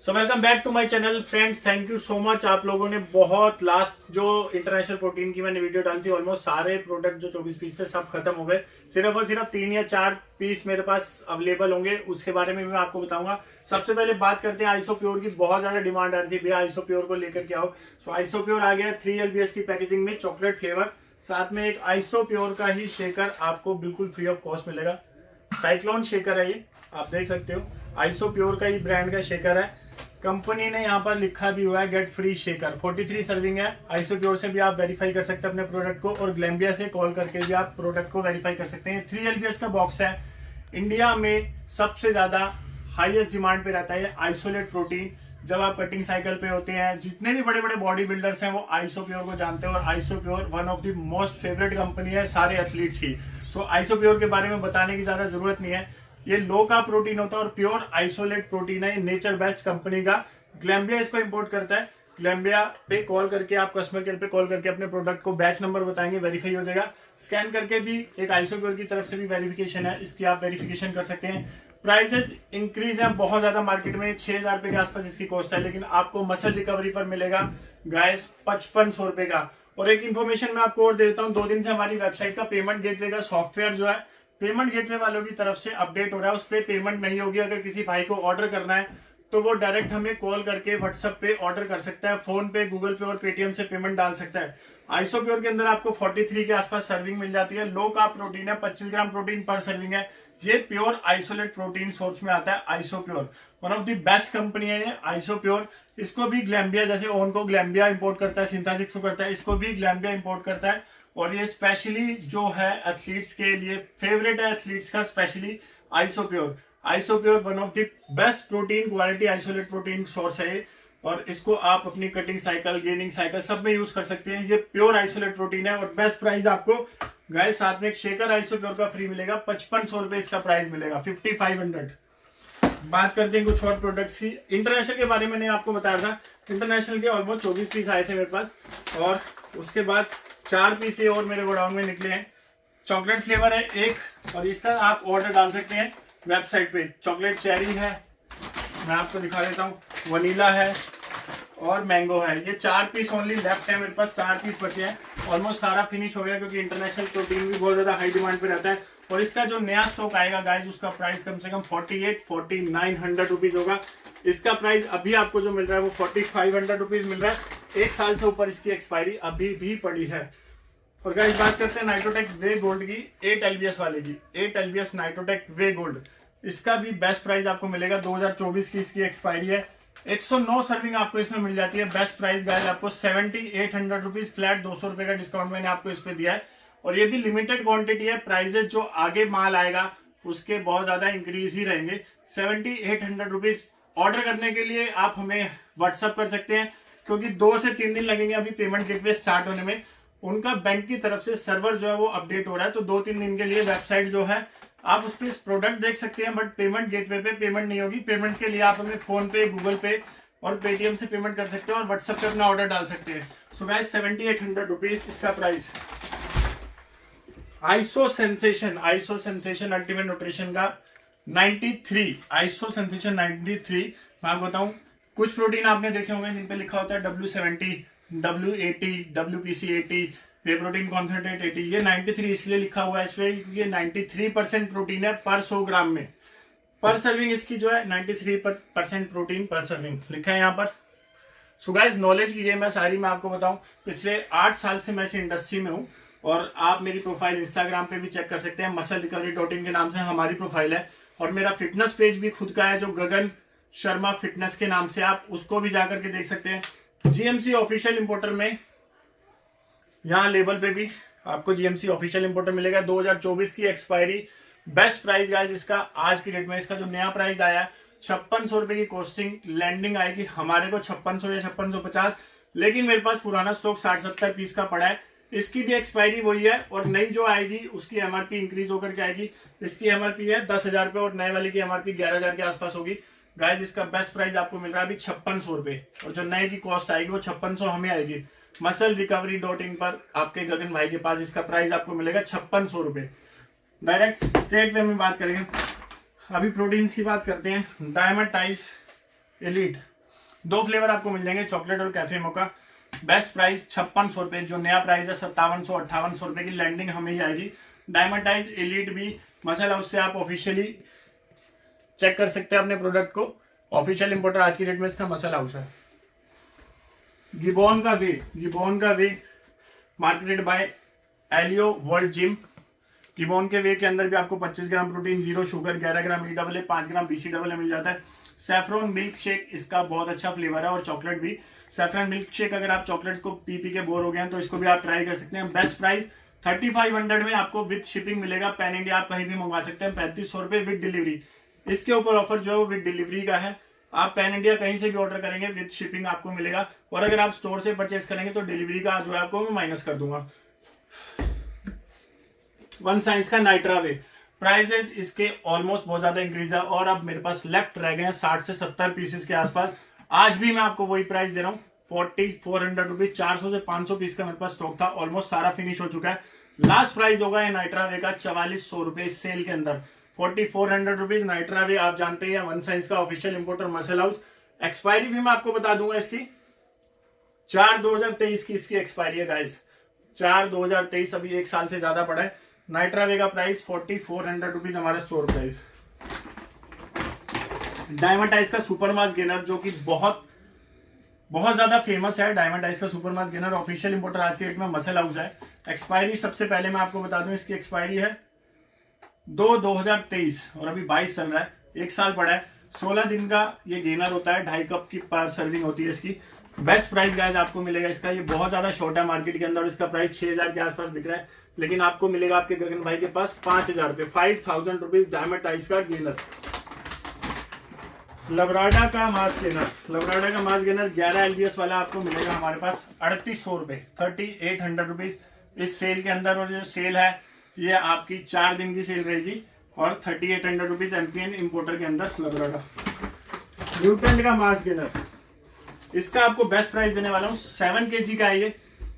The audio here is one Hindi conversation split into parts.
So welcome back to my channel friends. Thank you so much. आप लोगों ने बहुत लास्ट जो इंटरनेशनल प्रोटीन की मैंने वीडियो डाली थी, ऑलमोस्ट सारे प्रोडक्ट जो 24 पीस थे सब खत्म हो गए। सिर्फ और सिर्फ 3 या 4 पीस मेरे पास अवेलेबल होंगे, उसके बारे में मैं आपको बताऊंगा। सबसे पहले बात करते हैं आइसो प्योर की। बहुत ज्यादा डिमांड आ रही थी, भैया आइसो प्योर को लेकर के आओ। सो आइसो प्योर आ गया 3 LBS की पैकेजिंग में, चॉकलेट फ्लेवर। साथ में एक आइसो प्योर का ही शेकर आपको बिल्कुल फ्री ऑफ कॉस्ट मिलेगा। साइक्लोन शेकर है ये, आप देख सकते हो। आइसो प्योर का ही ब्रांड का शेकर है। कंपनी ने यहाँ पर लिखा भी हुआ है गेट फ्री शेकर। 43 सर्विंग है। आइसो प्योर से भी आप वेरीफाई कर सकते हैं अपने प्रोडक्ट को, और ग्लैम्बिया से कॉल करके भी आप प्रोडक्ट को वेरीफाई कर सकते हैं। 3 LBS का बॉक्स है। इंडिया में सबसे ज्यादा हाईएस्ट डिमांड पे रहता है आइसोलेट प्रोटीन। जब आप कटिंग साइकिल पे होते हैं, जितने भी बड़े बड़े बॉडी बिल्डर्स हैं वो आइसो प्योर को जानते हैं, और iso pure one of the most favourite company है सारे एथलीट्स की। सो आइसो प्योर के बारे में बताने की ज्यादा जरूरत नहीं है। ये लो का प्रोटीन होता है और प्योर आइसोलेट प्रोटीन है। नेचर बेस्ट कंपनी का ग्लैम्बिया इसको इंपोर्ट करता है। ग्लैम्बिया पे कॉल करके आप कस्टमर केयर पे कॉल करके अपने प्रोडक्ट को बैच नंबर बताएंगे, वेरीफाई हो जाएगा। स्कैन करके भी एक आइसो प्योर की तरफ से भी वेरिफिकेशन है, इसकी आप वेरिफिकेशन कर सकते हैं। प्राइसेस इंक्रीज है बहुत ज्यादा मार्केट में, 6,000 रुपए के आसपास इसकी कॉस्ट है, लेकिन आपको मसल रिकवरी पर मिलेगा गाइस 5500 रुपए का। और एक इन्फॉर्मेशन मैं आपको और दे देता हूँ, 2 दिन से हमारी वेबसाइट का पेमेंट गेटवे का सॉफ्टवेयर जो है पेमेंट गेटवे वालों की तरफ से अपडेट हो रहा है। उस पर पेमेंट नहीं होगी। अगर किसी भाई को ऑर्डर करना है तो वो डायरेक्ट हमें कॉल करके व्हाट्सएप पे ऑर्डर कर सकता है, फोन पे, गूगल पे और पेटीएम से पेमेंट डाल सकता है। आइसो प्योर के अंदर आपको 43 के आसपास सर्विंग मिल जाती है। लो कार्ब प्रोटीन है, 25 ग्राम प्रोटीन पर सर्विंग है। ये प्योर आइसोलेट प्रोटीन सोर्स में आता है iso pure. One of the best company है ये आइसो प्योर। इसको भी ग्लैम्बिया, जैसे ओन को ग्लैम्बिया इंपोर्ट करता है, सिंथेसिक्स को करता है, इसको भी ग्लैम्बिया इंपोर्ट करता है। और ये स्पेशली जो है एथलीट्स के लिए फेवरेट है, एथलीट्स का specially iso pure. Iso pure one of the best protein quality isolate protein source है, और इसको आप अपनी कटिंग साइकिल, गेनिंग साइकिल सब में यूज कर सकते हैं। ये प्योर आइसोलेट प्रोटीन है, और बेस्ट प्राइस आपको गाइस साथ में एक शेकर आइसो प्योर का फ्री मिलेगा। 5500 रुपए इसका प्राइस मिलेगा, 5500। बात करते हैं कुछ और प्रोडक्ट्स की। इंटरनेशनल के बारे में मैंने आपको बताया था, इंटरनेशनल के ऑलमोस्ट 24 पीस आए थे मेरे पास, और उसके बाद 4 पीस और मेरे गोडाउन में निकले हैं। चॉकलेट फ्लेवर है एक, और इसका आप ऑर्डर डाल सकते हैं वेबसाइट पे। चॉकलेट चेरी है, मैं आपको दिखा देता हूँ, वनीला है और मैंगो है। ये 4 पीस ओनली लेफ्ट है मेरे पास, 4 पीस बचे हैं। ऑलमोस्ट सारा फिनिश हो गया, क्योंकि इंटरनेशनल प्रोटीन भी बहुत ज्यादा हाई डिमांड पे रहता है। और इसका जो नया स्टॉक आएगा गाइस, उसका प्राइस कम से कम 4900 रुपीज होगा। इसका प्राइस अभी आपको जो मिल रहा है वो 4500 रुपीज मिल रहा है। 1 साल से ऊपर इसकी एक्सपायरी अभी भी पड़ी है। और गाइस बात करते हैं नाइट्रोटेक वे गोल्ड की, 8 LBS वाले की। 8 LBS नाइट्रोटेक वे गोल्ड, इसका भी बेस्ट प्राइस आपको मिलेगा। 2024 की इसकी एक्सपायरी है। 109 सर्विंग आपको इसमें मिल जाती है। बेस्ट प्राइस गाइस आपको 7800 रुपीज फ्लैट, 200 रुपए का डिस्काउंट मैंने आपको इस पे दिया है। और ये भी लिमिटेड क्वांटिटी है। प्राइजेस जो आगे माल आएगा उसके बहुत ज्यादा इंक्रीज ही रहेंगे। 7800 रुपीज। ऑर्डर करने के लिए आप हमें व्हाट्सअप कर सकते हैं, क्योंकि 2 से 3 दिन लगेंगे अभी पेमेंट गेटवे स्टार्ट होने में। उनका बैंक की तरफ से सर्वर जो है वो अपडेट हो रहा है, तो 2-3 दिन के लिए वेबसाइट जो है आप उस पर प्रोडक्ट देख सकते हैं, बट पेमेंट गेटवे पे पेमेंट नहीं होगी। पेमेंट के लिए आप हमें फोन पे, गूगल पे और पेटीएम से पेमेंट कर सकते हैं, और व्हाट्सएप पे अपना ऑर्डर डाल सकते हैं। सो गाइस 7800 रुपीज इसका price. Iso sensation ultimate nutrition का 93, आइसो सेंसेशन 93। मैं आपको बताऊं, कुछ प्रोटीन आपने देखे होंगे जिन पे लिखा होता है W70, W80, WPC80, वे प्रोटीन कॉन्सेंट्रेट 80। ये 93 इसलिए लिखा हुआ है इस पे, क्योंकि ये 93% प्रोटीन है पर 100 ग्राम में। पर सर्विंग इसकी जो है 93% प्रोटीन पर सर्विंग लिखा है यहाँ पर। सो गाइस नॉलेज की ये मैं आपको बताऊं, पिछले 8 साल से मैं इस इंडस्ट्री में हूँ, और आप मेरी प्रोफाइल इंस्टाग्राम पे भी चेक कर सकते हैं। musclerecovery.in के नाम से हमारी प्रोफाइल है, और मेरा फिटनेस पेज भी खुद का है, जो गगन शर्मा फिटनेस के नाम से, आप उसको भी जाकर के देख सकते हैं। GMC ऑफिशियल इंपोर्टर में यहाँ लेबल पे भी आपको GMC ऑफिशियल इंपोर्टर मिलेगा। 2024 की एक्सपायरी। बेस्ट प्राइस गाइस इसका आज की डेट में। इसका जो नया प्राइस आया है 5600 रुपए की कॉस्टिंग लैंडिंग आएगी हमारे को 5600 या 5650, लेकिन मेरे पास पुराना स्टॉक 60-70 पीस का पड़ा है। इसकी भी एक्सपायरी वही है, और नई जो आएगी उसकी MRP इंक्रीज होकर के आएगी। इसकी MRP है 10,000 रुपए, और नए वाले की MRP 11,000 के आसपास होगी। गाइस इसका बेस्ट प्राइस आपको मिल रहा है अभी 5600 रुपए, और जो नए की कॉस्ट आएगी वो 5600 हमें आएगी। musclerecovery.in पर आपके गगन भाई के पास इसका प्राइस आपको मिलेगा 5600 रुपए। डायरेक्ट स्ट्रेट वे में बात करेंगे, अभी प्रोटीन्स की बात करते हैं। डायमेटाइज एलीट दो फ्लेवर आपको मिल जाएंगे, चॉकलेट और कैफे मोका। बेस्ट प्राइस 5600 रुपए, जो नया प्राइस है 5700-5800 रुपए की लैंडिंग हमें ही आएगी। डायमंडाइज एलिट भी मसल हाउस से आप ऑफिशियली चेक कर सकते हैं अपने प्रोडक्ट को। ऑफिशियल इंपोर्टर आज की डेट में इसका मसल हाउस है। गिबॉन का वे मार्केटेड बाय एलियो वर्ल्ड जिम। गिबॉन के वे के अंदर भी आपको 25 gram protein, 0 sugar, 11 gram EAA, 5 gram BCAA मिल जाता है। सैफरॉन मिल्क शेक इसका बहुत अच्छा फ्लेवर है, और चॉकलेट भी। सैफरॉन मिल्क शेक अगर आप चॉकलेट को पी के बोर हो गए हैं तो इसको भी आप ट्राई कर सकते हैं। बेस्ट प्राइस 3500 में आपको विद शिपिंग मिलेगा। पैन इंडिया आप कहीं भी मंगवा सकते हैं, 3500 रुपए विद डिलीवरी। इसके ऊपर ऑफर जो है वो विद डिलीवरी का है। आप पैन इंडिया कहीं से भी ऑर्डर करेंगे विद शिपिंग आपको मिलेगा, और अगर आप स्टोर से परचेस करेंगे तो डिलीवरी का जो है आपको मैं माइनस कर दूंगा। वन साइंस का नाइट्रा वे, प्राइजेस इसके ऑलमोस्ट बहुत ज्यादा इंक्रीज है, और अब मेरे पास लेफ्ट रह गए हैं 60 से 70 पीसेस के आसपास। आज भी मैं आपको वही प्राइस दे रहा हूँ 4400 रुपीज। 400 से 500 पीस का मेरे पास स्टॉक था, ऑलमोस्ट सारा फिनिश हो चुका है। लास्ट प्राइस होगा ये नाइट्रा वे का 4400 रुपए सेल के अंदर। 4400 रुपीज नाइट्रा वे, आप जानते हैं वन साइंस का official importer muscle house. Expiry भी मैं आपको बता दूंगा इसकी, 4/2023 की इसकी एक्सपायरी है गाइस। 4/2023, अभी 1 साल से ज्यादा पड़ा है। नाइट्रा वे का प्राइस 4400 रुपीज हमारा स्टोर प्राइस। डायमंड आइस का सुपर मास गेनर, जो कि बहुत ज्यादा फेमस है। डायमंड आइस का super mass gainer official importer आज के डेट में मसल हाउस है। एक्सपायरी सबसे पहले मैं आपको बता दूं, इसकी एक्सपायरी है 2/2023, और अभी 22 चल रहा है, 1 साल पड़ा है। 16 दिन का ये गेनर होता है, 2.5 कप की पर सर्विंग होती है इसकी। बेस्ट प्राइस गाइस आपको मिलेगा इसका, ये बहुत ज्यादा शॉर्ट है मार्केट के अंदर, और इसका प्राइस 6000 के आसपास बिक रहा है, लेकिन आपको मिलेगा आपके गगन भाई के पास 5000 रुपए, 5000 रुपीज डायमंड आइस का गेनर। लबराडा का मास गेनर 11 LBS वाला आपको मिलेगा हमारे पास 3800 रुपए, 3800 रुपीज इस सेल के अंदर। और जो सेल है ये आपकी 4 दिन की सेल रहेगी, और 3800 रुपीज MPN इंपोर्टर के अंदर लबराडा। म्यूटेंट का मास गेनर, इसका आपको बेस्ट प्राइस देने वाला हूँ। 7 kg का है ये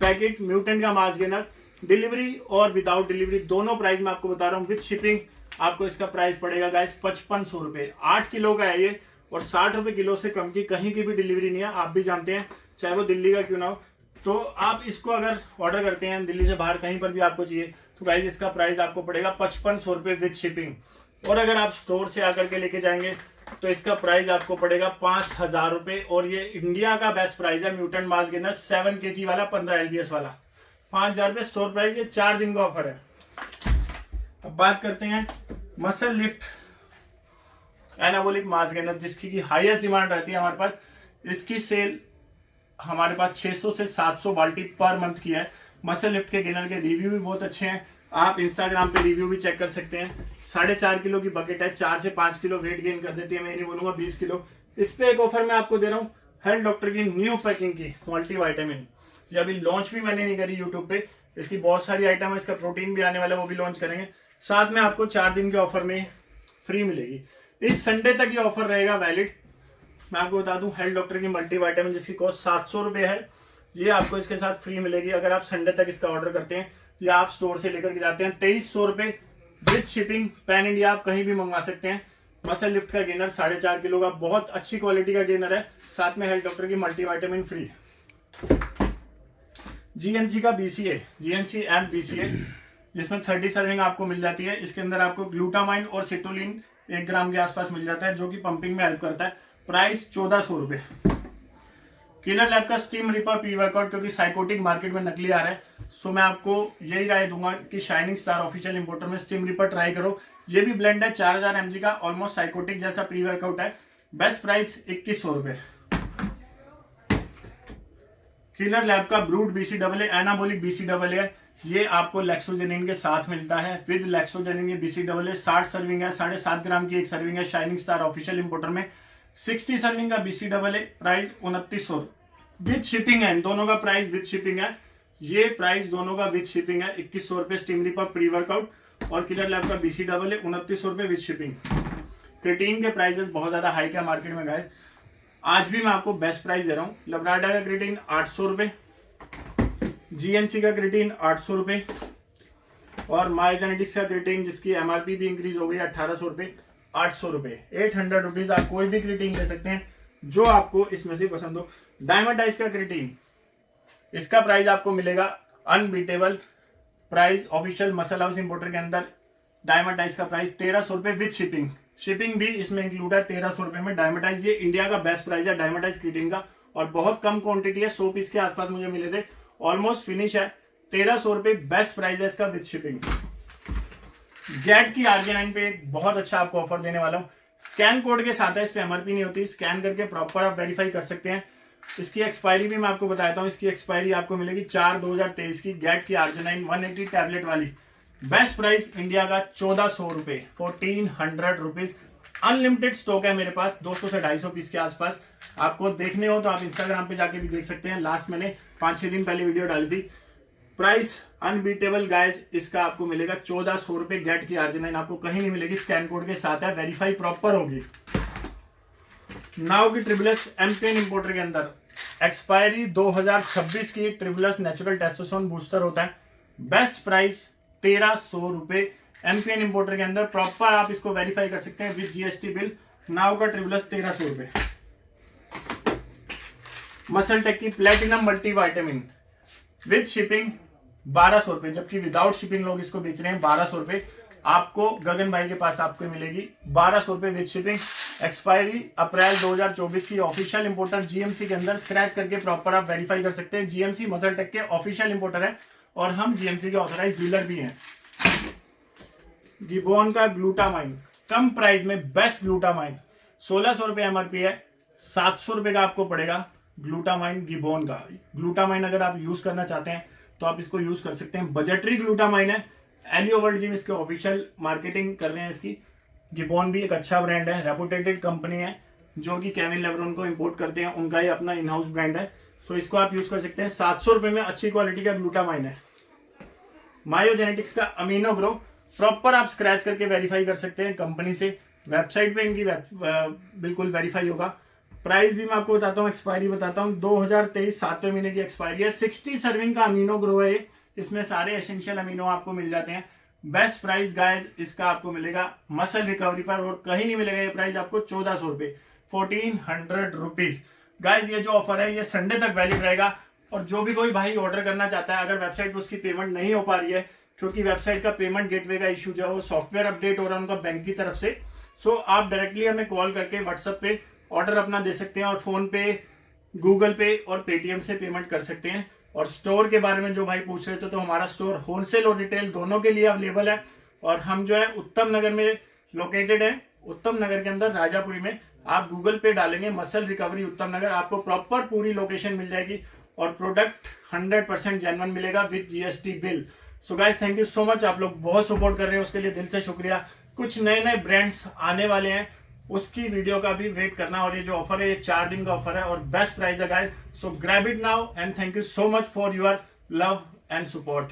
पैकेट म्यूटेंट का मास गेनर। डिलीवरी और विदाउट डिलीवरी दोनों प्राइस मैं आपको बता रहा हूँ। विद शिपिंग आपको इसका प्राइस पड़ेगा गाइस 5500 रुपए। 8 किलो का है ये, और 60 रुपए किलो से कम की कहीं की भी डिलीवरी नहीं है, आप भी जानते हैं, चाहे वो दिल्ली का क्यों ना हो। तो आप इसको अगर ऑर्डर करते हैं दिल्ली से बाहर कहीं पर भी आपको चाहिए, तो गाइस इसका प्राइस आपको पड़ेगा 5500 रुपए विद शिपिंग। और अगर आप स्टोर से आकर के लेके जाएंगे तो इसका प्राइस आपको पड़ेगा 5000 रुपए, और ये इंडिया का बेस्ट प्राइस है। म्यूटेंट मास गेनर 7 kg वाला, 15 LBS वाला, 5000 रुपए स्टोर प्राइस। ये 4 दिन का ऑफर है। अब बात करते हैं muscle lift anabolic mass gainer, जिसकी की हाईएस्ट डिमांड रहती है हमारे पास। इसकी सेल हमारे पास 600 से 700 बाल्टी पर मंथ की है। मसल लिफ्ट के गेनर के रिव्यू भी बहुत अच्छे हैं, आप इंस्टाग्राम पे रिव्यू भी चेक कर सकते हैं। 4.5 किलो की बकेट है, 4 से 5 किलो वेट गेन कर देती है, मैं नहीं बोलूंगा 20 किलो। इस पे एक ऑफर मैं आपको दे रहा हूँ, हेल्थ डॉक्टर की न्यू पैकिंग की मल्टी वाइटामिन। ये अभी लॉन्च भी मैंने नहीं करी यूट्यूब पे, इसकी बहुत सारी आइटम है, इसका प्रोटीन भी आने वाला है, वो भी लॉन्च करेंगे। साथ में आपको 4 दिन के ऑफर में फ्री मिलेगी। इस संडे तक ये ऑफर रहेगा वैलिड। मैं आपको बता दूं, हेल्थ डॉक्टर की मल्टी वाइटामिन जिसकी कॉस्ट 700 रुपए है, ये आपको इसके साथ फ्री मिलेगी अगर आप संडे तक इसका ऑर्डर करते हैं, या आप स्टोर से लेकर के जाते हैं। 2300 रुपए विद शिपिंग, पैन इंडिया आप कहीं भी मंगवा सकते हैं। मसल लिफ्ट का गेनर 4.5 किलो का, बहुत अच्छी क्वालिटी का गेनर है, साथ में हेल्थ डॉक्टर की मल्टी वाइटामिन फ्री। GNC का BCA, GNC एंड BCA, जिसमें 30 सर्विंग आपको मिल जाती है। इसके अंदर आपको ग्लूटामाइन और सिटोलिन 1 ग्राम के आसपास मिल जाता है, जो कि पंपिंग में हेल्प करता है। प्राइस 1400 रुपए। किलर लैब का स्टीम रिपर प्री वर्कआउट, क्योंकि साइकोटिक मार्केट में नकली आ रहा है, सो मैं आपको यही राय दूंगा कि शाइनिंग स्टार ऑफिशियल इंपोर्टर में स्टीम रिपर ट्राई करो। ये भी ब्लेंड है, 4000 mg का, ऑलमोस्ट साइकोटिक जैसा प्री वर्कआउट है। बेस्ट प्राइस 2100 रुपए। किलर लैब का ब्रूड BCAA एनाबॉलिक BCAA, ये आपको लेक्सोजेनिन के साथ मिलता है। विद लेक्सोजेनिन ये BCAA 60 सर्विंग है, 7.5 ग्राम की एक सर्विंग है शाइनिंग स्टार ऑफिशियल इंपोर्टर में। 60 सर्विंग का BCAA प्राइस 2900 विद शिपिंग है। इन दोनों का प्राइस विद शिपिंग है, ये प्राइस दोनों का विद शिपिंग है। 2100 रुपए स्टीम रिपर प्री वर्कआउट, और किलर लैब का BCAA 2900 रुपए विद शिपिंग। क्रिएटिन के प्राइसेस बहुत ज्यादा हाई है मार्केट में गाइस, आज भी मैं आपको बेस्ट प्राइस दे रहा हूँ। लब्राडा का क्रिएटिन 800 रुपए, GNC का क्रिएटिन 800 रुपए, और मायोजेनेटिक्स का क्रिएटिन जिसकी MRP भी इंक्रीज हो गई 1800 रुपए, 800 रुपए, 800 रुपीज। आप कोई भी क्रिएटिन ले सकते हैं, जो आपको इसमें से पसंद हो। डायमंड डाइस का क्रिएटिन, इसका प्राइस आपको मिलेगा unbeatable price official muscle house importer के अंदर। डायमंड डाइस का प्राइस 1300 रुपए विद शिपिंग, शिपिंग भी इसमें इंक्लूड है 1300 रुपए में। डायमंड डाइस ये इंडिया का बेस्ट प्राइस है डायमंड डाइस क्रिएटिन का, और बहुत कम क्वांटिटी है, 100 पीस के आसपास मुझे मिले थे, ऑलमोस्ट फिनिश है। 1300 रुपए बेस्ट प्राइस है इसका विद शिपिंग। गेट की RJ9 पे एक बहुत अच्छा आपको ऑफर देने वाला हूँ, स्कैन कोड के साथ है, इस पे MRP नहीं होती, स्कैन करके प्रॉपर आप वेरीफाई कर सकते हैं। इसकी एक्सपायरी भी मैं आपको बताता हूँ, इसकी एक्सपायरी आपको मिलेगी 4/2023 की। गेट की RJ9 180 टैबलेट वाली, बेस्ट प्राइस इंडिया का 1400 रुपए, 1400 रुपीज। अनलिमिटेड स्टॉक है मेरे पास, 200 से 250 पीस के आसपास। आपको देखने हो तो आप इंस्टाग्राम पे जाके भी देख सकते हैं, लास्ट मैंने 5-6 दिन पहले वीडियो डाली थी। प्राइस अनबीटेबल गाइस, इसका आपको मिलेगा 1400 रुपए। गेट की RJ9 आपको कहीं नहीं मिलेगी, स्कैन कोड के साथ है, वेरीफाई प्रॉपर होगी। नाउ की ट्रिपल एम्पियन इंपोर्टर के अंदर एक्सपायरी 2026 की ट्रिपल नेचुरल टेस्टोस्टेरोन बूस्टर होता है, बेस्ट प्राइस 1300 रुपए। एम्पियन इंपोर्टर के अंदर प्रॉपर आप इसको वेरीफाई कर सकते हैं विद GST बिल। नाउ का ट्रिपल 1300 रुपए। मसल टेक की प्लेटिनम मल्टीविटामिन विद शिपिंग 1200 रुपए, जबकि विदाउट शिपिंग लोग इसको बेच रहे हैं 1200 रुपए। आपको गगन भाई के पास आपको मिलेगी 1200 रुपए विद शिपिंग। एक्सपायरी अप्रैल 2024 की, ऑफिशियल इंपोर्टर GMC के अंदर, स्क्रैच करके प्रॉपर आप वेरीफाई कर सकते हैं। GMC मसल टेक के ऑफिशियल इंपोर्टर है और हम GMC के ऑथराइज डीलर भी हैं। गिबॉन का ग्लूटामाइन कम प्राइस में बेस्ट ग्लूटामाइन, 1600 रुपए MRP है, 700 रुपए का आपको पड़ेगा ग्लूटामाइन गिबॉन का। ग्लूटामाइन अगर आप यूज करना चाहते हैं तो आप इसको यूज कर सकते हैं, बजटरी ग्लूटामाइन है। एलियो वर्ल्ड जिम इसके ऑफिशियल मार्केटिंग कर रहे हैं इसकी। गिबॉन भी एक अच्छा ब्रांड है, रेपुटेटेड कंपनी है, जो कि केविन लेब्रॉन को इंपोर्ट करते हैं, उनका ही अपना इन हाउस ब्रांड है। सो इसको आप यूज कर सकते हैं, 700 रुपए में अच्छी क्वालिटी का ग्लूटामाइन है। मायोजेनेटिक्स का अमीनो ग्रो, प्रॉपर आप स्क्रैच करके वेरीफाई कर सकते हैं कंपनी से, वेबसाइट पे इनकी बिल्कुल वेरीफाई होगा। प्राइस भी मैं आपको बताता हूँ, एक्सपायरी बताता हूँ, 2023 7वें महीने की एक्सपायरी है। 60 सर्विंग का अमीनो ग्रो है, इसमें सारे एसेंशियल अमीनो आपको मिल जाते हैं। बेस्ट प्राइस गाइस इसका आपको मिलेगा मसल रिकवरी पर, और कहीं नहीं मिलेगा ये प्राइस आपको 1400 रुपए, 1400 रुपीज। गाइस ये जो ऑफर है ये संडे तक वैलिड रहेगा, और जो भी कोई भाई ऑर्डर करना चाहता है, अगर वेबसाइट पर उसकी पेमेंट नहीं हो पा रही है, क्योंकि वेबसाइट का पेमेंट गेटवे का इशू जो है वो सॉफ्टवेयर अपडेट हो रहा है उनका बैंक की तरफ से, सो आप डायरेक्टली हमें कॉल करके व्हाट्सएप पे ऑर्डर अपना दे सकते हैं, और फोन पे, गूगल पे और पेटीएम से पेमेंट कर सकते हैं। और स्टोर के बारे में जो भाई पूछ रहे थे, तो हमारा स्टोर होलसेल और रिटेल दोनों के लिए अवेलेबल है, और हम जो है उत्तम नगर में लोकेटेड है। उत्तम नगर के अंदर राजापुरी में आप गूगल पे डालेंगे मसल रिकवरी उत्तम नगर, आपको प्रॉपर पूरी लोकेशन मिल जाएगी, और प्रोडक्ट 100% जेन्युइन मिलेगा with GST bill. So guys thank you so much, आप लोग बहुत सपोर्ट कर रहे हैं, उसके लिए दिल से शुक्रिया। कुछ नए नए ब्रांड्स आने वाले हैं, उसकी वीडियो का भी वेट करना, और ये जो ऑफर है ये 4 दिन का ऑफर है और बेस्ट प्राइस है guys. So grab it now and thank you so much for your love and support.